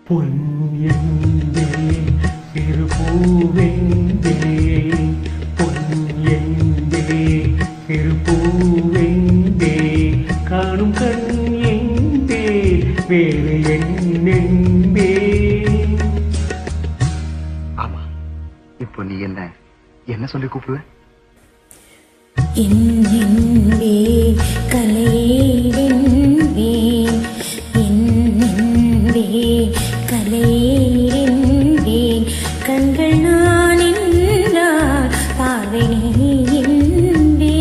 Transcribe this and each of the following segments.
பொன்யெந்தே திருப்பூவெந்தே பொன்யெந்தே திருப்பூவெந்தே காணும் கண் எந்தே வேறு என்னென்பே. ஆமா, இப்போ நீ என்ன சொல்லி கூப்பிடுவ? என்னென்பே கலையென்பே என்னென்பே கலையென்பே கண்கள் நான் என்றால் பார்வை நீ என்பே.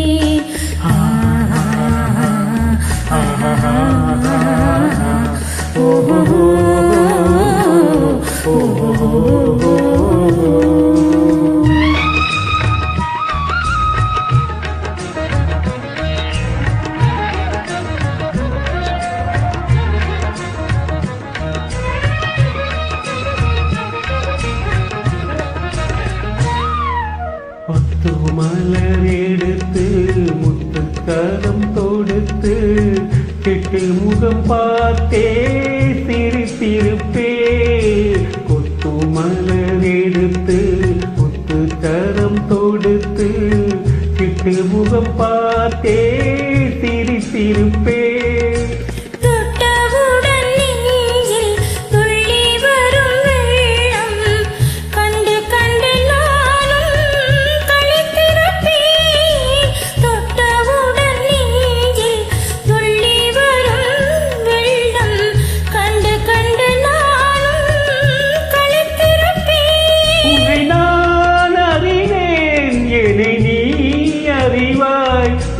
பத்து மலர் எடுத்து முத்துக்கரம் தொடுத்து கெட்டு முகம் பார்த்தே சிரித்திருப்பே. கொத்து மலர் எடுத்து முத்துக்கரம் தொடுத்து கெட்டு முகம் பார்த்தே சிரித்திருப்பே.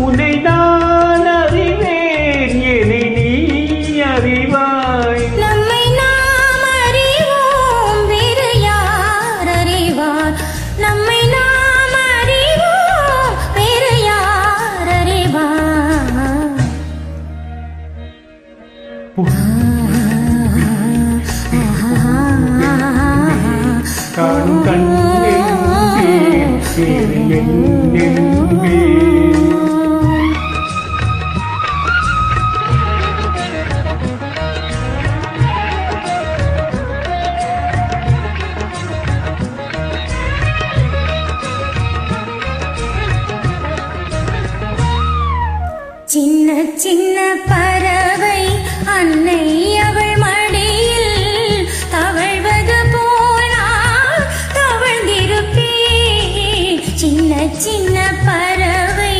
உன்னை நான் அறிவேன், என்னை நீ அறிவாய். நம்மை நாம் அறிவோம், வேறு யார் அறிவார்? நம்மை நாம் அறிவோம், வேறு யார் அறிவார்? காணும் கண் என்னென்பே. சின்ன சின்ன பறவை அன்னை அவள் மடியில் தவழ்வது போல் நான் தவழ்ந்திருப்பேன். சின்ன சின்ன பறவை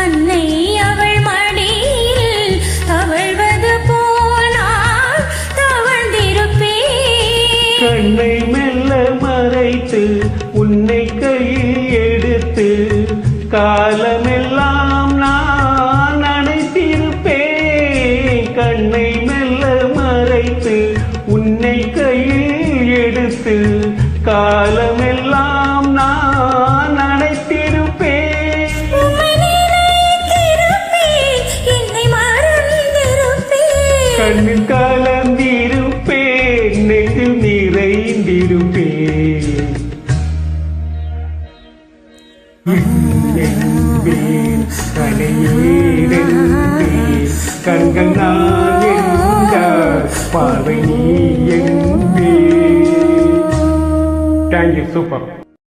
அன்னை அவள் மடியில் தவழ்வது போல் நான் தவழ்ந்திருப்பேன். கண்ணை மெல்ல மறைத்து உன்னை கையில் எடுத்து காலமெல்லாம் நான் அணைத்திருப்பேன். கண்ணை மெல்ல மறைத்து உன்னை கையில் எடுத்து காலமெல்லாம் நான் அணைத்திருப்பேன். என்னை மறந்திருப்பேன், கண்ணில் கலந்திருப்பேன், நெஞ்சில் நிறைந்திருப்பேன். கண்கள் நான் என்றால் பார்வை நீ என்பே. Thank you, super.